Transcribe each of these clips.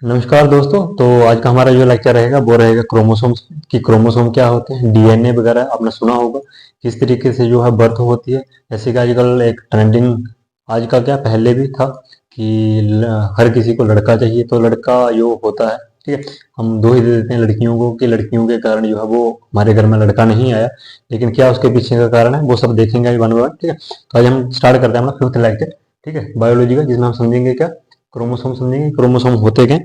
नमस्कार दोस्तों। तो आज का हमारा जो लेक्चर रहेगा वो रहेगा क्रोमोसोम्स की। क्रोमोसोम क्या होते हैं, डीएनए वगैरह आपने सुना होगा किस तरीके से जो है बर्थ होती है। जैसे कि आजकल एक ट्रेंडिंग, आज का क्या पहले भी था कि हर किसी को लड़का चाहिए, तो लड़का जो होता है, ठीक है, हम दो ही दे देते हैं लड़कियों को कि लड़कियों के कारण जो है वो हमारे घर में लड़का नहीं आया। लेकिन क्या उसके पीछे का कारण है वो सब देखेंगे वन बाय वन, ठीक है। तो आज हम स्टार्ट करते हैं अपना फिफ्थ लेक्चर, ठीक है, बायोलॉजी का, जिसमें हम समझेंगे क्या, क्रोमोसोम समझेंगे। क्रोमोसोम होते क्या,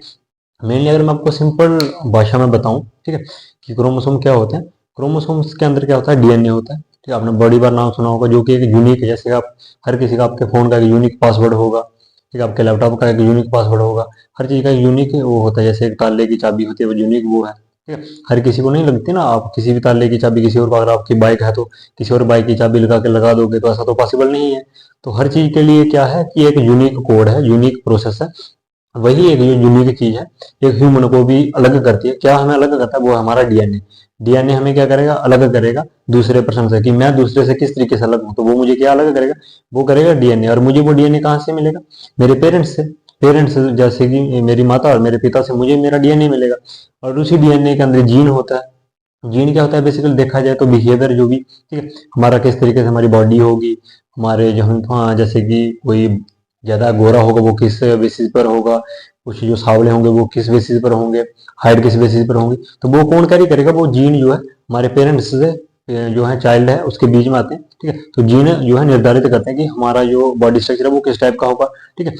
मेनली अगर मैं आपको सिंपल भाषा में बताऊं, ठीक है, कि क्रोमोसोम क्या होते हैं। क्रोमोसोम्स के अंदर क्या होता है, डीएनए होता है, ठीक है। आपने बड़ी बार नाम सुना होगा, जो कि एक यूनिक है। जैसे आप हर किसी का, आपके फोन का एक यूनिक पासवर्ड होगा, ठीक है, आपके लैपटॉप का एक यूनिक पासवर्ड होगा। हर चीज का एक यूनिक वो होता है। जैसे एक ताले की चाबी होती है, वो यूनिक वो है, ठीक है। हर किसी को नहीं लगती ना। आप किसी भी ताले की चाबी किसी और को, अगर आपकी बाइक है तो किसी और बाइक की चाबी लगा के लगा दोगे, तो ऐसा तो पॉसिबल नहीं है। तो हर चीज के लिए क्या है कि एक यूनिक कोड है, यूनिक प्रोसेस है। वही एक जो यूनिक चीज है, एक ह्यूमन को भी अलग करती है। क्या हमें अलग करता है, वो है हमारा डीएनए। डीएनए हमें क्या करेगा, अलग करेगा दूसरे पर्सन से, कि मैं दूसरे से किस तरीके से अलग हूं। तो वो मुझे क्या अलग करेगा, वो करेगा डीएनए। और मुझे वो डीएनए कहाँ से मिलेगा, मेरे पेरेंट्स से। पेरेंट्स जैसे कि मेरी माता और मेरे पिता से मुझे मेरा डीएनए मिलेगा। और उसी डीएनए के अंदर जीन होता है। जीन क्या होता है, बेसिकली देखा जाए तो बिहेवियर जो भी, ठीक है, हमारा किस तरीके से हमारी बॉडी होगी, हमारे जो हम, हाँ, जैसे कि कोई ज्यादा गोरा होगा वो किस बेसिस पर होगा, कुछ जो सावले होंगे वो किस बेसिस पर होंगे, हाइट किस बेसिस पर होंगी। तो वो कौन कैरी करेगा, वो जीन जो है हमारे पेरेंट्स से जो है चाइल्ड है उसके बीच में आते हैं, ठीक है। तो जीन जो है निर्धारित करते हैं कि हमारा जो बॉडी स्ट्रक्चर है वो किस टाइप का होगा, ठीक है।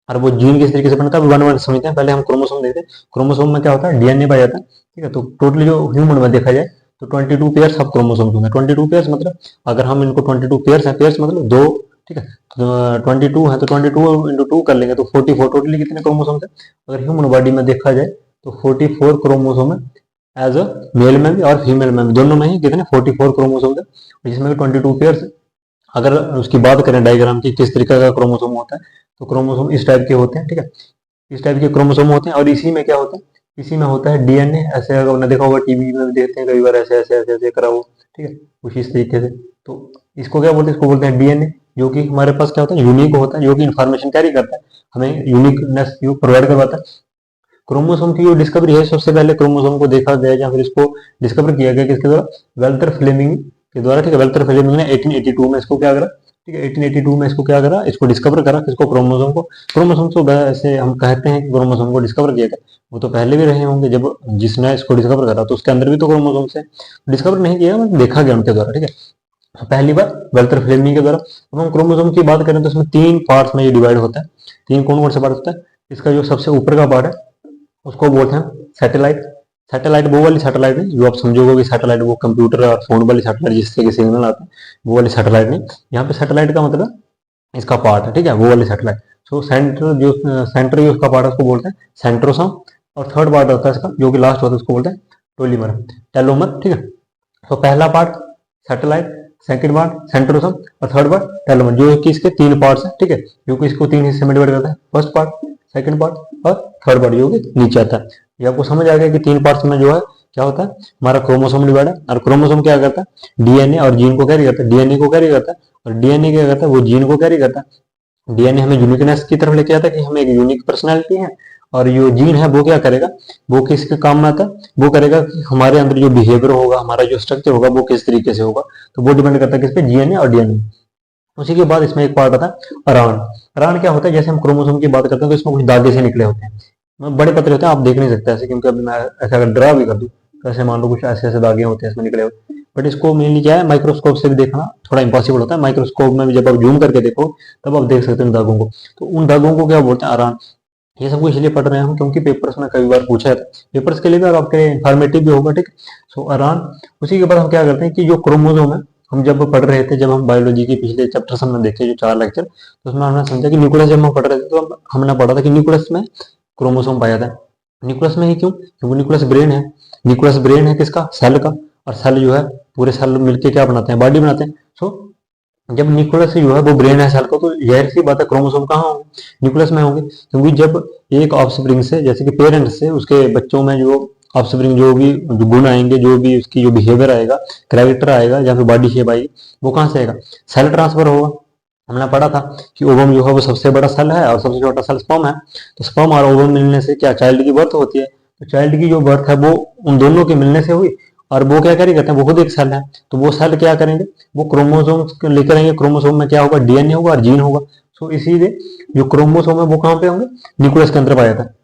और वो जीन किस तरीके से बनता है, वन वन समझते हैं। पहले हम क्रोमोसोम देखते हैं। क्रोमोसोम में क्या होता है, डीएनए पाया जाता है, ठीक है। तो टोटली जो ह्यूमन में देखा जाए तो 22 पेयर्स ऑफ क्रोमोसोम्स होंगे। 22 पेयर्स मतलब, अगर हम इनको 22 पेयर्स है, पेयर्स मतलब दो, ठीक है। तो 22 है तो 22 इंटू टू कर लेंगे तो 44। टोटली कितने क्रोमोसोम्स है, अगर ह्यूमन बॉडी में देखा जाए तो 44 क्रोमोसोम है। एज अ मेल में भी और फीमेल में भी, दोनों में ही कितने 44 क्रोमोसोम है, जिसमें 22 पेयर्स। अगर उसकी बात करें डायग्राम की, किस तरीके का क्रोमोसोम होता है, तो क्रोमोसोम इस टाइप के होते हैं, ठीक है। इस टाइप के क्रोमोसोम होते हैं। और इसी में क्या होता है, इसी में होता है डीएनए। ऐसे अगर आपने देखा होगा टीवी में भी देखते हैं कई बार, ऐसे ऐसे ऐसे ऐसे करा हो, ठीक है, कुछ इस तरीके से। तो इसको क्या बोलते हैं, इसको बोलते हैं डीएनए, जो कि हमारे पास क्या होता है, यूनिक होता है, जो कि इन्फॉर्मेशन कैरी करता है, हमें यूनिकनेस प्रोवाइड करवाता है। क्रोमोसोम की जो डिस्कवरी है, सबसे पहले क्रोमोसोम को देखा गया या फिर इसको डिस्कवर किया गया किसके द्वारा, वेल्थर फ्लेमिंग के द्वारा, ठीक है। वेल्थर फ्लेमिंग ने 1882 में इसको क्या करा, ठीक है, 1882 में इसको क्या करा, इसको डिस्कवर करा, किसको, क्रोमोसोम को। क्रोमोसोम को वैसे हम कहते हैं कि क्रोमोसोम को डिस्कवर किया गया, वो तो पहले भी रहे होंगे। जब जिसने इसको डिस्कवर करा तो उसके अंदर भी तो क्रोमोसोम से डिस्कवर नहीं किया, मतलब देखा गया उनके द्वारा, ठीक है, पहली बार वेल्थर फ्लेमिंग के द्वारा। अब हम क्रोमोसोम की बात करें तो इसमें तीन पार्ट्स में ये डिवाइड होता है। तीन कौन कौन से पार्ट होता है, इसका जो सबसे ऊपर का पार्ट है उसको बोलते हैं सैटेलाइट। सैटेलाइट वो वाली सैटेलाइट नहीं जो आप समझोगे कि सैटेलाइट वो कंप्यूटर और फोन वाली सैटेलाइट जिससे कि सिग्नल आता है, वो वाली सैटेलाइट नहीं। यहाँ पे सैटेलाइट का मतलब इसका पार्ट है, ठीक है, वो वाली सैटेलाइट। सो सेंटर जो उसका पार्ट है उसको बोलते हैं सेंट्रोसोम। और थर्ड पार्ट होता है इसका, जो कि लास्ट होता है, उसको बोलते हैं टोलीमर, टेलोमर, ठीक है। तो पहला part satellite, second part centrosome, और थर्ड पार्ट टेलोमर, जो कि इसके तीन पार्ट्स हैं, ठीक है, जो कि इसको तीन हिस्से में डिवाइड करता है। फर्स्ट पार्ट, सेकंड पार्ट और थर्ड पार्ट, जो कि नीचे आता है। ये आपको समझ आ गया कि तीन पार्ट्स में जो है क्या होता है, हमारा क्रोमोसोम डिवाइड है। और क्रोमोसोम क्या करता है, डीएनए और जीन को कैरी करता है, डीएनए को कैरी करता है, और डीएनए क्या करता है, वो जीन को कैरी करता है। डीएनए हमें यूनिकनेस की तरफ लेके आता है कि हम एक यूनिक पर्सनैलिटी है। और जो जीन है वो क्या करेगा, वो किसके काम में आता है, वो करेगा कि हमारे अंदर जो बिहेवियर होगा, हमारा जो स्ट्रक्चर होगा वो किस तरीके से होगा। तो वो डिपेंड करता है किस पे, डीएनए और डीएनए। उसी के बाद इसमें एक पार्ट आता है अरान। अरान क्या होता है, जैसे हम क्रोमोसोम की बात करते हैं तो इसमें कुछ धागे से निकले होते हैं, बड़े पतले होते हैं, आप देख नहीं सकते ऐसे, क्योंकि अभी मैं ऐसा अगर ड्रा भी कर दूं तो ऐसे मान लो कुछ ऐसे ऐसे धागे होते हैं इसमें निकले हुए। बट इसको मेनली क्या है, माइक्रोस्कोप से भी देखना थोड़ा इंपॉसिबल होता है। माइक्रोस्कोप में भी जब आप जूम करके देखो तब आप देख सकते हैं उन धागों को। तो उन धागों को क्या बोलते हैं, अरान। ये सब कुछ इसलिए पढ़ रहे हैं हम क्योंकि पेपर्स में कई बार पूछा है, पेपर्स के लिए भी और आपके इंफॉर्मेटिव भी होगा, ठीक। सो अरान। उसी के बाद हम क्या करते हैं कि जो क्रोमोसोम है, हम जब पढ़ रहे थे, जब हम बायोलॉजी के पिछले चैप्टर्स हमने देखे जो 4 लेक्चर, तो उसमें हमने समझा कि न्यूक्लियस जब हम पढ़ रहे थे तो हमने पढ़ा था कि न्यूक्लियस में क्रोमोसोम पाया था। न्यूक्लियस में ही क्यों, क्योंकि न्यूक्लियस ब्रेन है। न्यूक्लियस ब्रेन है किसका, सेल का। और सेल जो है, पूरे सेल मिलके क्या बनाते हैं, बॉडी बनाते हैं। सो जब न्यूक्लियस जो है वो ब्रेन है सेल का, तो जाहिर सी बात है क्रोमोसोम कहाँ होंगे, न्यूक्लियस में होंगे। क्योंकि जब एक ऑफस्प्रिंग से, जैसे कि पेरेंट्स से उसके बच्चों में जो ऑफस्प्रिंग, जो भी जो गुण आएंगे, जो भी उसकी जो बिहेवियर आएगा, कैरेक्टर आएगा या फिर बॉडी शेप आएगी, वो कहाँ से आएगा, सेल ट्रांसफर होगा। हमने पढ़ा था कि ओवम जो है वो सबसे बड़ा सेल है और सबसे छोटा सेल स्पर्म है। तो स्पर्म और ओवम मिलने से क्या चाइल्ड की बर्थ होती है। तो चाइल्ड की जो बर्थ है वो उन दोनों के मिलने से हुई। और वो क्या करेंगे, कहते हैं वो खुद एक सेल है, तो वो सेल क्या करेंगे, वो क्रोमोसोम लेकर आएंगे। क्रोमोसोम में क्या होगा, डीएनए होगा और जीन होगा। सो इसीलिए जो क्रोमोसोम है वो कहाँ पे होंगे, न्यूक्लियस के अंदर पाया जाता है।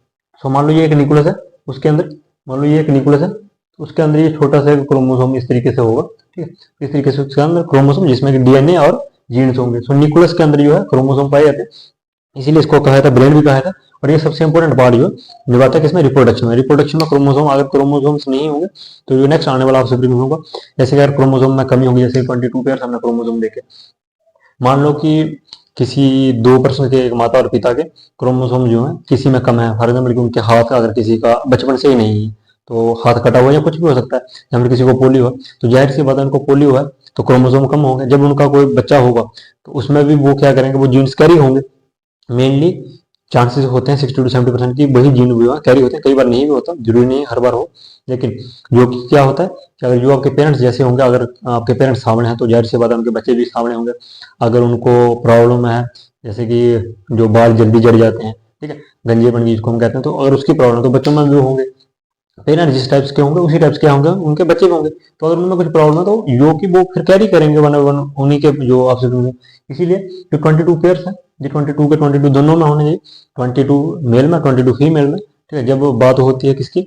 सो मान लो ये एक न्यूक्लियस है, उसके अंदर मान लो ये एक न्यूक्लियस है, तो उसके अंदर ये छोटा सा क्रोमोसोम इस तरीके से होगा। ठीक है, इस तरीके से उसके अंदर क्रोमोसोम जिसमें कि डीएनए और जीन्स होंगे। सो न्यूक्लियस के अंदर जो है क्रोमोसोम पाए जाते हैं, इसीलिए इसको कहा था ब्रेन भी कहा था। और ये सबसे इंपॉर्टेंट पार्ट जो निभाता है किसमें, रिप्रोडक्शन में। रिप्रोडक्शन में क्रोमोसोम, अगर क्रोमोसोम्स नहीं होंगे तो जो नेक्स्ट आने वाला ऑफस्प्रिंग होगा, जैसे अगर क्रोमोसोम में कमी होगी, जैसे 22 पेयर हमने क्रोमोसोम देखे, मान लो कि किसी दो पर्सन के, एक माता और पिता के क्रोमोसोम जो है किसी में कम है, फॉर एग्जाम्पल कि उनके हाथ अगर किसी का बचपन से ही नहीं है, तो हाथ कटा हुआ या कुछ भी हो सकता है, या फिर किसी को पोलियो है, तो जाहिर सी बात है उनको पोलियो है तो क्रोमोसोम कम होंगे। जब उनका कोई बच्चा होगा तो उसमें भी वो क्या करेंगे, वो जीन्स कैरी होंगे। मेनली चांसेस होते हैं 60 to 70% की वही जीन भी कैरी होते हैं, कई बार नहीं भी होता, जरूरी नहीं हर बार हो। लेकिन जो कि क्या होता है कि अगर जो आपके पेरेंट्स जैसे होंगे, अगर आपके पेरेंट्स सामने हैं तो जाहिर सी बात है उनके बच्चे भी सामने होंगे। अगर उनको प्रॉब्लम है, जैसे कि जो बाल जल्दी जड़ जाते हैं, ठीक है, गंजेपन की जिसको हम कहते हैं, तो अगर उसकी प्रॉब्लम तो बच्चों में भी होंगे। पेरेंट्स जिस टाइप्स के होंगे उसी टाइप्स के होंगे उनके बच्चे भी होंगे। तो अगर उनमें कुछ प्रॉब्लम है तो जो कि वो फिर कैरी करेंगे वन वन उन्हीं के जो आपसे होंगे। इसीलिए जो 22 पेयर्स है, जो 22 के 22 दोनों में होने चाहिए, 22 मेल में 22 फीमेल में। ठीक है, जब बात होती है किसकी,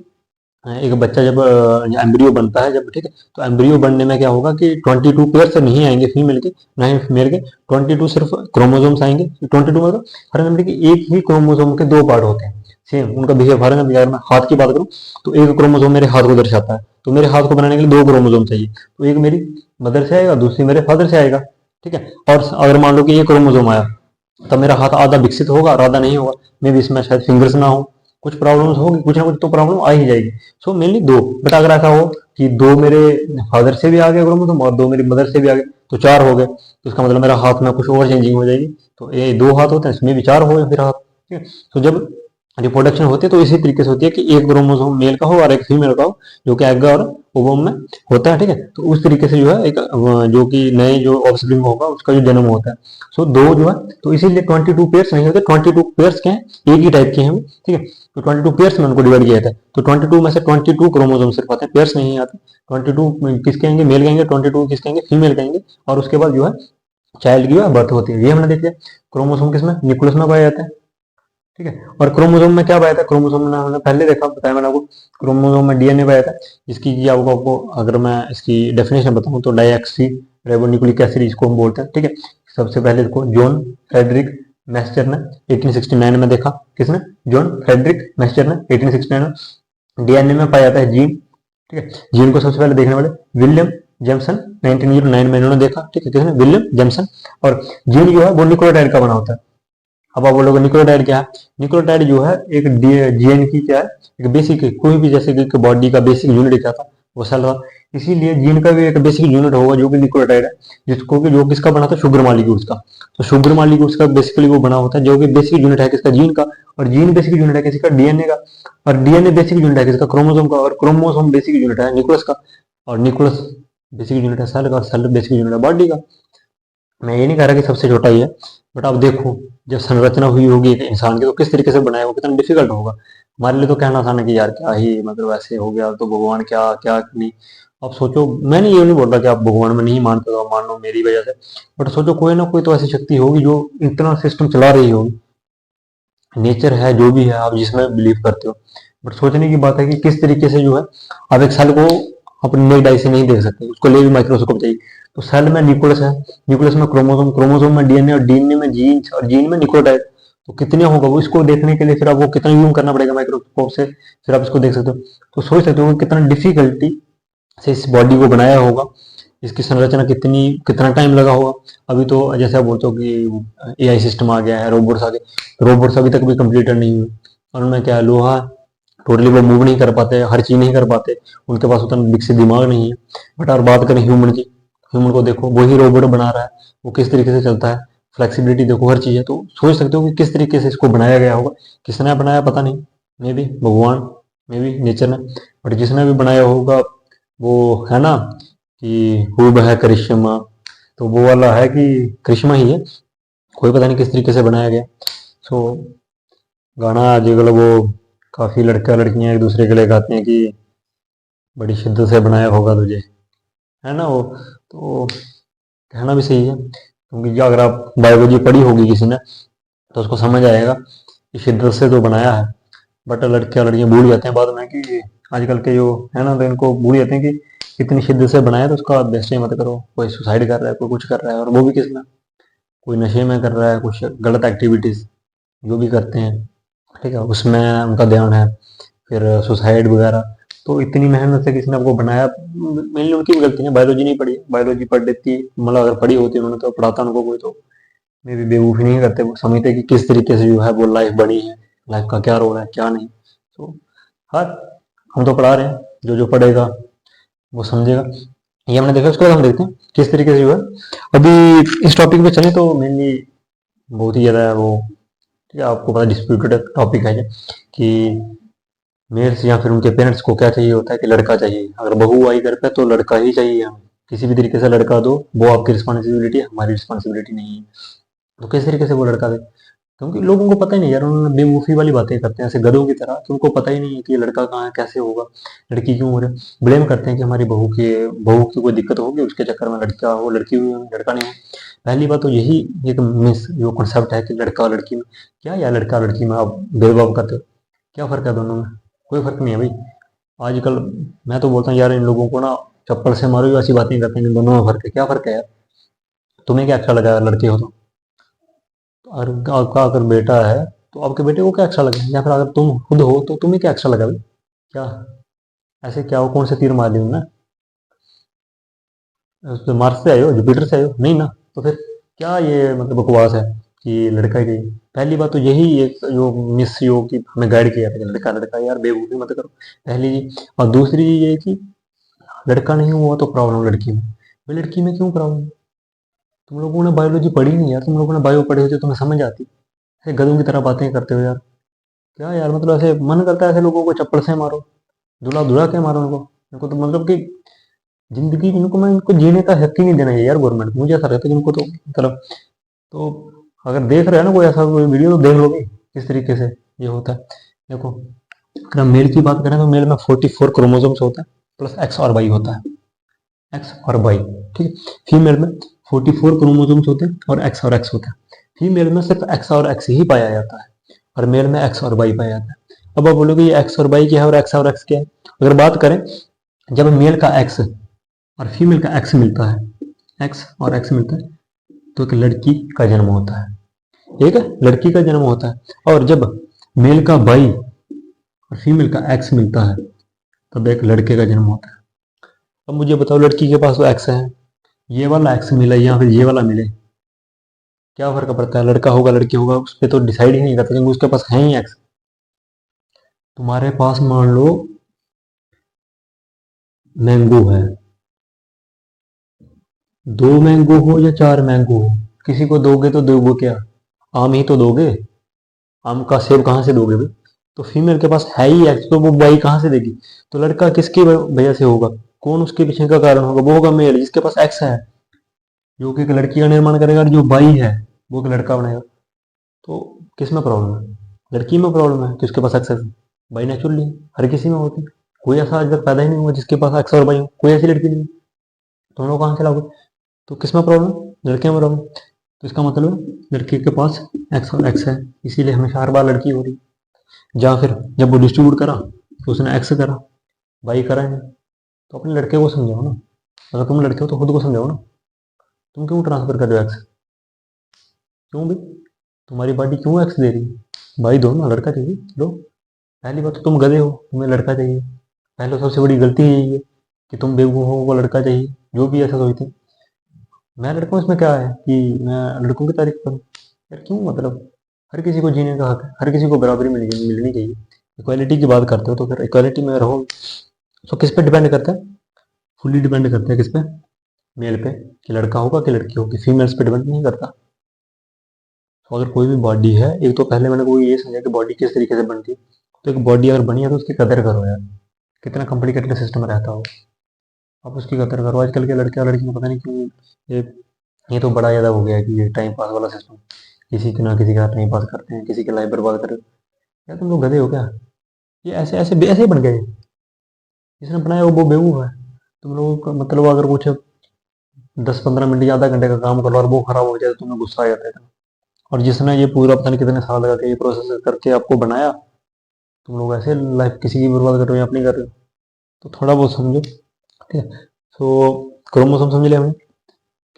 एक बच्चा जब एम्ब्रियो बनता है जब, ठीक है, तो एम्ब्रियो बनने में क्या होगा कि 22 पेयर से नहीं आएंगे फीमेल के, ना ही मेल के, 22 सिर्फ क्रोमोसोम्स आएंगे। 22 मतलब फॉर एग्जाम्पल कि एक ही क्रोमोसोम के दो पार्ट होते हैं, सेम उनका बिहेव। फॉर एग्जाम्पल अगर मैं हाथ की बात करूँ तो एक क्रोमोसोम मेरे हाथ को दर्शाता है, तो मेरे हाथ को बनाने के लिए दो क्रोमोसोम चाहिए, तो एक मेरी मदर से आएगा, दूसरी मेरे फादर से आएगा। ठीक है, और अगर मान लो कि ये क्रोमोसोम आया तब मेरा हाथ आधा विकसित होगा और आधा नहीं होगा, मे भी इसमें शायद फिंगर्स ना हो, कुछ प्रॉब्लम्स होगी, कुछ ना कुछ तो प्रॉब्लम आ ही जाएगी। सो मेनली दो। बट अगर ऐसा हो कि दो मेरे फादर से भी आ गया क्रोमोसोम और दो मेरी मदर से भी आ गए, तो चार हो गए, तो इसका मतलब मेरा हाथ में कुछ और चेंजिंग हो जाएगी। तो ये दो हाथ होते हैं, इसमें भी चार हो गए फिर हाथ। ठीक है, तो जब रिप्रोडक्शन होती है तो इसी तरीके से होती है कि एक क्रोमोसोम मेल का हो और एक फीमेल का हो, जो कि एग और ओवम में होता है। ठीक है, तो उस तरीके से जो है एक जो कि नए जो ऑफस्प्रिंग होगा उसका जो जन्म होता है। सो दो जो है, तो इसीलिए 22 पेयर्स नहीं होते, 22 पेयर्स क्या है, एक ही टाइप के हैं। ठीक है, तो 22 पेयर्स में उनको डिवाइड किया जाता है। तो 22 में से 22 क्रोमोसोम सिर्फ आते हैं, पेयर्स नहीं आते। 22 किसके आएंगे, मेल कहेंगे, 22 किसके आएंगे, फीमेल कहेंगे। और उसके बाद जो है चाइल्ड की बर्थ होती है, ये हमने देख लिया। क्रोमोसोम किसमें, न्यूक्लियस में पाया जाता है। ठीक है, और क्रोमोसोम में क्या पाया था, क्रोमोसोम में हमने पहले देखा, बताया मैंने आपको, क्रोमोसोम में डीएनए पाया था, जिसकी कि आपको अगर मैं इसकी डेफिनेशन बताऊं तो डायऑक्सी राइबोन्यूक्लिक एसिड इसको हम बोलते हैं। ठीक है, सबसे पहले इसको जॉन फ्रेडरिक मैस्टर ने 1869 में देखा। किसने, जॉन फ्रेडरिक मैस्टर ने 1869 में। डीएनए में पाया जाता है जीन। ठीक है, जीन को सबसे पहले देखने वाले विलियम जेम्सन 1909 में इन्होंने देखा। ठीक है, किसने, विलियम जेम्सन। और जीन जो है वो न्यूक्लियोटाइड का बना होता है। अब आप बोलोगे न्यूक्लियोटाइड क्या है, न्यूक्लियोटाइड जो है एक जीएन की क्या है, एक बेसिक, कोई भी जैसे कि बॉडी का बेसिक यूनिट क्या था वो सेल था, इसीलिए जीन का भी एक बेसिक यूनिट होगा जो कि न्यूक्लियोटाइड है, जिसको कि जो किसका बना था, शुगर मॉलिक्यूल्स का। तो शुगर मॉलिक्यूल्स का बेसिकली वो बना होता है, जो कि बेसिक यूनिट है किसका, जीन का। और जीन बेसिक यूनिट है किसका, डीएनए का। और डीएनए बेसिक यूनिट है किसका, क्रोमोसोम का। और क्रोमोसोम बेसिक यूनिट है न्यूक्लियस का। और न्यूक्लियस बेसिक यूनिट है सेल का, सेल बेसिक यूनिट है बॉडी का। मैं ये नहीं कह रहा कि सबसे छोटा ही है, बट आप देखो जब संरचना हुई होगी एक इंसान की तो किस तरीके से बनाया होगा, कितना डिफिकल्ट होगा। हमारे लिए तो कहना आसान है कि यार क्या ही मतलब ऐसे हो गया तो भगवान क्या क्या नहीं। अब सोचो, मैंने ये नहीं बोल रहा कि आप भगवान में नहीं मानते तो आप मान लो मेरी वजह से, बट सोचो कोई ना कोई तो ऐसी शक्ति होगी जो इतना सिस्टम चला रही होगी। नेचर है जो भी है, आप जिसमें बिलीव करते हो, बट सोचने की बात है कि किस तरीके से जो है आप एक सेल को अपनी नेक डाई से नहीं देख सकते, उसको लिए भी माइक्रोस्कोप चाहिए। तो सेल में न्यूक्लियस है, न्यूक्लियस में क्रोमोसोम, क्रोमोसोम में डीएनए और डीएनए में जीन और जीन में न्यूक्लियोटाइड। तो कितने होगा वो, इसको देखने के लिए फिर आपको कितना यूज करना पड़ेगा माइक्रोस्कोप से, फिर आप इसको देख सकते हो। तो सोच सकते हो कि कितना डिफिकल्टी से इस बॉडी को बनाया होगा, इसकी संरचना कितनी, कितना टाइम लगा होगा। अभी तो जैसे आप बोलते हो कि एआई सिस्टम आ गया है, रोबोट्स आ गए, रोबोट्स अभी तक भी कंप्लीटेड नहीं हुए। और उनमें क्या है, लोहा टोटली वो मूव नहीं कर पाते, हर चीज नहीं कर पाते, उनके पास उतना विकसित दिमाग नहीं है। बट अगर बात करें ह्यूमन की, ह्यूमन को देखो वही रोबोट बना रहा है, वो किस तरीके से चलता है, फ्लेक्सिबिलिटी देखो, हर चीज है। तो सोच सकते हो कि किस तरीके से इसको बनाया गया होगा। किसने बनाया पता नहीं, मे बी भगवान, मे बी नेचर ने, बट जिसने भी बनाया होगा वो है ना कि खूब है करिश्मा, तो वो वाला है कि करिश्मा ही है। कोई पता नहीं किस तरीके से बनाया गया। सो गाना आजकल वो काफ़ी लड़का लड़कियां एक दूसरे के लिए गाते हैं कि बड़ी शिद्दत से बनाया होगा तुझे, है ना वो। तो कहना भी सही है, क्योंकि अगर आप बायोलॉजी पढ़ी होगी किसी ने तो उसको समझ आएगा कि शिद्दत से तो बनाया है। बट लड़के लड़कियां भूल जाते हैं बाद में कि आजकल के जो है ना, तो इनको भूल जाते हैं कि इतनी शिद्दत से बनाया तो उसका बेस्ट ही मत करो। कोई सुसाइड कर रहा है, कोई कुछ कर रहा है, और वो भी किस में, कोई नशे में कर रहा है, कुछ गलत एक्टिविटीज़ जो भी करते हैं, ठीक है, उसमें उनका ध्यान है, फिर सुसाइड वगैरह। तो इतनी मेहनत से किसी ने आपको बनाया, मेनली उनकी भी गलती है, बायोलॉजी नहीं पढ़ी। बायोलॉजी पढ़ लेती, मतलब अगर पढ़ी होती उन्होंने तो पढ़ाता उनको कोई, तो मे भी बेवकूफ़ी नहीं करते, वो समझते कि किस तरीके से जो है वो लाइफ बनी है, लाइफ का क्या रोल है क्या नहीं। तो हर हम तो पढ़ा रहे हैं, जो जो पढ़ेगा वो समझेगा। ये हमने देखा, उसके बाद हम देखते हैं किस तरीके से जो है अभी इस टॉपिक पे चले। तो मेनली बहुत ही ज़्यादा वो, ठीक है, आपको पता डिस्प्यूटेड टॉपिक है ये, कि मेल्स या फिर उनके पेरेंट्स को क्या चाहिए होता है कि लड़का चाहिए। अगर बहू आई घर पे तो लड़का ही चाहिए हमें, किसी भी तरीके से लड़का दो, वो आपकी रिस्पॉन्सिबिलिटी है, हमारी रिस्पॉन्सिबिलिटी नहीं है। तो किस तरीके से वो लड़का दे, क्योंकि लोगों को पता ही नहीं यार, उन्होंने बेवकूफ़ी वाली बातें करते हैं ऐसे गधों की तरह, कि उनको पता ही नहीं है कि ये लड़का कहाँ है, कैसे होगा, लड़की क्यों हो रहा है। ब्लेम करते हैं कि हमारी बहू की कोई दिक्कत होगी, उसके चक्कर में लड़का हो, लड़की हुई हो, लड़का नहीं हो। पहली बात तो यही एक मिस जो कॉन्सेप्ट है कि लड़का और लड़की में क्या, या लड़का लड़की में आप भेदभाव करते हो, क्या फ़र्क है दोनों में? कोई फ़र्क नहीं है भाई। आजकल मैं तो बोलता हूँ यार, इन लोगों को ना चप्पल से मारो, ऐसी बातें करते हैं कि दोनों में फ़र्क है। क्या फ़र्क है यार? तुम्हें क्या अच्छा लगा लड़के हो तो? और आपका अगर बेटा है तो आपके बेटे को क्या अच्छा लगा, या फिर अगर तुम खुद हो तो तुम्हें क्या अच्छा लगा भाई? क्या ऐसे क्या हो, कौन से तीर मार दिए ना? तो मार्स से आए हो, जुपिटर से आए हो नहीं ना? तो फिर क्या ये मतलब बकवास है कि लड़का ही चाहिए? पहली बात तो यही एक जो मिस योग की हमें गाइड किया था कि लड़का लड़का, यार बेवकूफ़ी मत करो, पहली चीज। और दूसरी चीज ये कि लड़का नहीं हुआ तो प्रॉब्लम लड़की में। भाई लड़की में क्यों प्रॉब्लम? तुम लोगों ने बायोलॉजी पढ़ी नहीं यार, तुम लोगों ने बायो पढ़ी होती तो तुम्हें समझ आती। ऐसे गधों की तरह बातें करते हो यार। क्या यार, मतलब ऐसे मन करता है ऐसे लोगों को चप्पल से मारो, धुला धुला के मारो उनको। इनको तो मतलब कि जिंदगी इनको, मैं इनको जीने का हक ही नहीं देना चाहिए यार गवर्नमेंट। मुझे ऐसा लगता है कि इनको तो मतलब, तो अगर देख रहे हैं ना कोई ऐसा कोई वीडियो, तो देख लो भाई किस तरीके से ये होता है। देखो, अगर हम मेल की बात करें तो मेल में 44 क्रोमोसोम्स होता है, प्लस एक्स और वाई होता है, एक्स और वाई, ठीक है। फीमेल में 44 क्रोमोसोम्स होते हैं और एक्स होता है। फीमेल में सिर्फ एक्स और एक्स ही पाया जाता है, और मेल में एक्स और वाई पाया जाता है। अब आप बोलोगे ये एक्स और वाई क्या है और एक्स क्या है? अगर बात करें, जब मेल का एक्स और फीमेल का एक्स मिलता है, एक्स और एक्स मिलता है, तो एक लड़की का जन्म होता है, एक लड़की का जन्म होता है। और जब मेल का वाई और फीमेल का एक्स मिलता है, तब एक लड़के का जन्म होता है। अब मुझे बताओ, लड़की के पास तो एक्स है, ये वाला एक्स मिले या फिर ये वाला मिले, क्या फर्क पड़ता है? लड़का होगा लड़की होगा उस पर तो डिसाइड ही नहीं करता, क्योंकि उसके पास है ही एक्स। तुम्हारे पास मान लो मैंगो है, 2 मैंगो हो या 4 मैंगो हो, किसी को दोगे तो दोगे क्या? आम ही तो दोगे। आम का सेब कहाँ से दोगे भाई? तो फीमेल के पास है ही एक्स, तो वो वाई कहाँ से देगी? तो लड़का किसकी वजह से होगा? कौन उसके पीछे का कारण होगा? वो होगा मेल, जिसके पास एक्स है, जो कि एक लड़की का निर्माण करेगा, और जो वाई है वो एक लड़का बनाएगा। तो किस में प्रॉब्लम है? लड़की में प्रॉब्लम है कि उसके पास एक्स है। बाई नेचुरली हर किसी में होती है। कोई ऐसा आज तक पैदा ही नहीं हुआ जिसके पास एक्स और वाई हो, कोई ऐसी लड़की नहीं है। तुम लोग कहाँ से लाओगे? तो किस में प्रॉब्लम? लड़के में प्रॉब्लम। तो इसका मतलब लड़की के पास एक्स और एक्स है, इसीलिए हमेशा हर बार लड़की हो रही। या फिर जब वो डिस्ट्रीब्यूट करा तो उसने एक्स करा, वाई करा है, तो अपने लड़के को समझाओ ना। अगर तुम लड़के हो तो खुद को समझाओ ना। तुम क्यों ट्रांसफर कर रहे हो एक्स? क्यों भाई? तुम्हारी बॉडी क्यों एक्स दे रही है? भाई दो ना, लड़का चाहिए लो। पहली बात तो तुम गधे हो, तुम्हें लड़का चाहिए। पहले सबसे बड़ी गलती यही है कि तुम बेवकूफ हो, वो लड़का चाहिए, जो भी ऐसा सोचते हैं। मैं लड़का हूँ, इसमें क्या है कि मैं लड़कों की तारीफ करूँ? यार क्यों, मतलब हर किसी को जीने का हक है, हर किसी को बराबरी मिलनी मिलनी चाहिए। इक्वालिटी की बात करते हो तो फिर इक्वालिटी में रहो। तो किस पे डिपेंड करता है? फुल्ली डिपेंड करता है किस पे? मेल पे, कि लड़का होगा कि लड़की होगी, फीमेल्स पे डिपेंड नहीं करता। तो अगर कोई भी बॉडी है, एक तो पहले मैंने कोई ये समझा कि बॉडी किस तरीके से बनती है। तो एक बॉडी अगर बनी है तो उसकी कदर करो यार। कितना कॉम्प्लिकेटेड सिस्टम रहता हो, आप उसकी कदर करो। आजकल के लड़के और लड़कियां पता नहीं क्यों ये ये तो बड़ा ज़्यादा हो गया है कि ये टाइम पास वाला सिस्टम, किसी के ना किसी का टाइम पास करते हैं, किसी की लाइफ बर्बाद कर। क्या तुम लोग गधे हो क्या? ये ऐसे ऐसे ऐसे ही बन गए। जिसने बनाया वो बेवकूफ़ है। तुम लोगों का मतलब अगर कुछ 10-15 मिनट या आधा घंटे का काम करो और वो खराब हो जाए तो तुम्हें गुस्सा आ जाता है। और जिसने ये पूरा पता नहीं कितने साल लगा के ये प्रोसेस करके आपको बनाया, तुम लोग ऐसे लाइफ किसी की बर्बाद कर रहे हो या अपनी कर रहे हो। तो थोड़ा बहुत समझो, ठीक है। सो क्रोमोसोम समझ लिया हमने,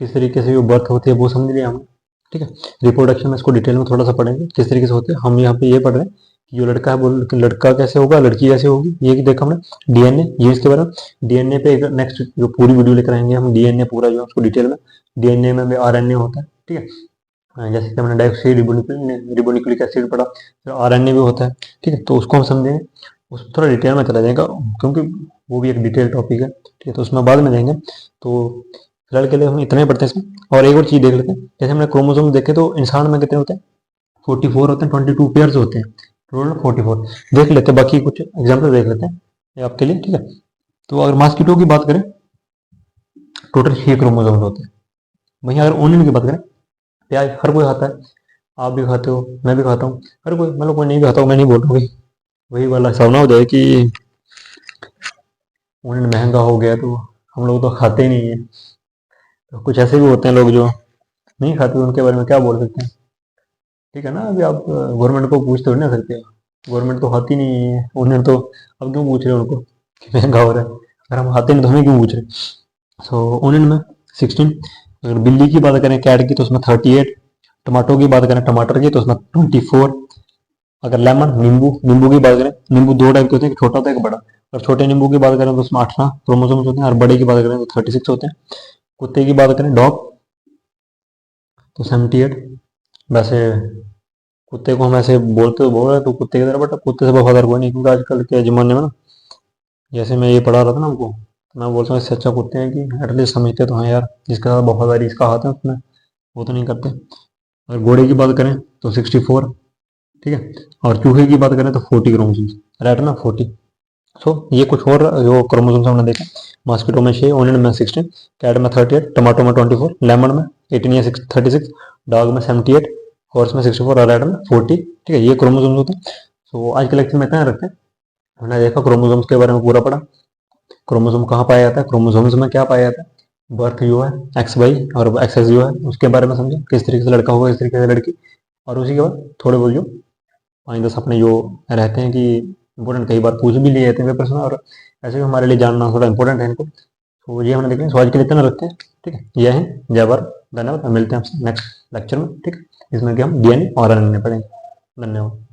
किस तरीके से जो बर्थ होती है वो समझ लिया हमने, ठीक है। रिप्रोडक्शन में इसको डिटेल में थोड़ा सा पढ़ेंगे किस तरीके से होते हैं। हम यहाँ पे ये पढ़ रहे हैं कि जो लड़का है वो लड़का कैसे होगा, लड़की कैसे होगी, ये देखा हमने। डीएनए, ये इसके बारे में। डीएनए पे एक नेक्स्ट जो पूरी वीडियो लेकर आएंगे हम, डीएनए पूरा जो है उसको डिटेल में। डीएनए में भी आरएनए होता है, ठीक है। जैसे कि हमने डाइऑक्सी रिबोन्यूक्लिक एसिड पढ़ा, फिर आरएनए भी होता है, ठीक है। तो उसको हम समझेंगे, उस थोड़ा डिटेल में चला जाएगा क्योंकि वो भी एक डिटेल टॉपिक है, ठीक है। तो उसमें बाद में जाएंगे। तो फिलहाल के लिए हम इतना ही पढ़ते हैं इसमें। और एक और चीज़ देख लेते हैं, जैसे हमने क्रोमोसोम देखे तो इंसान में कितने होते हैं, 44 होते हैं, 22 पेयर्स होते हैं, टोटल 44। देख लेते हैं बाकी कुछ एग्जाम्पल देख लेते हैं ये आपके लिए, ठीक है। तो अगर मॉस्किटो की बात करें, टोटल 6 क्रोमोसोम्स होते हैं। वहीं अगर ओनियन की बात करें, प्याज हर कोई खाता है, आप भी खाते हो, मैं भी खाता हूँ, हर कोई, मतलब कोई नहीं भी खाता हूँ, मैं नहीं बोल रहा हूँ भाई। वही वाला हिसाब ना हो जाए कि ओनियन महंगा हो गया तो हम लोग तो खाते ही नहीं है। तो कुछ ऐसे भी होते हैं लोग जो नहीं खाते, उनके बारे में क्या बोल सकते हैं, ठीक है ना। अभी आप गवर्नमेंट को पूछ तो नहीं ना सकते, गवर्नमेंट तो खाती नहीं है ओनियन, तो अब क्यों पूछ रहे हो उनको कि महंगा हो रहा है। अगर हम खाते नहीं तो हमें क्यों पूछ रहे। सो ओनियन में 16। अगर बिल्ली की बात करें, कैट की, तो उसमें 38। टमाटो की बात करें, टमाटर की, तो उसमें 24। अगर लेमन, नींबू, नींबू की बात करें, नींबू दो टाइप के होते हैं, एक छोटा होता है एक बड़ा। अगर छोटे नींबू की बात करें तो उसमें 18 क्रोमोसोम्स होते हैं, और बड़े की बात करें तो 36 होते हैं। कुत्ते की बात करें, डॉग, तो 78। वैसे कुत्ते को हम ऐसे बोलते तो बोल रहे हैं तो कुत्ते की तरह, बट कुत्ते से वफादार कोई नहीं, क्योंकि आजकल के ज़माने में ना, जैसे मैं ये पढ़ा रहा था ना हमको, तो मैं बोलता हूँ इससे अच्छा कुत्ते हैं कि एटलीस्ट समझते तो हाँ यार, जिसके साथ वफादारी इसका हाथ है उसमें, वो तो नहीं करते। अगर घोड़े की बात करें तो 64, ठीक है। और चूहे की बात करें तो 40 क्रोमोसोम्स, राइट ना, 40। सो ये कुछ और जो क्रोमोसोम्स हमने देखे, मॉस्किटो में 6, ओनियन में 16, कैट में 38, टमाटो में 24, लेमन में 18 या 36, डॉग में 78, हॉर्स में 64 और रैट में 40, ठीक है। ये क्रोमोसोम्स होते हैं। सो आज के लेक्चर में इतना रखते हैं। हमने देखा क्रोमोसोम्स के बारे में पूरा पढ़ा, क्रोमोसोम कहाँ पाया जाता है, क्रोमोसोम्स में क्या पाया जाता है, बर्थ जो है एक्स वाई और एक्स एक्स जो है उसके बारे में समझे, किस तरीके से लड़का होगा, किस तरीके से लड़की। और उसी के बाद थोड़े बहुत जो 5-10 अपने जो रहते हैं कि इंपॉर्टेंट, कई बार पूछ भी लिए जाते हैं पेपर में, और ऐसे भी हमारे लिए जानना थोड़ा इंपॉर्टेंट है इनको। तो ये हमने देखें, सो आज के लिए इतना रखते हैं, ठीक है। यह है, जय भारत, धन्यवाद। मिलते हैं आपसे नेक्स्ट लेक्चर में, ठीक है, इसमें कि हम डीएनए और आरएनए पढ़ेंगे। धन्यवाद।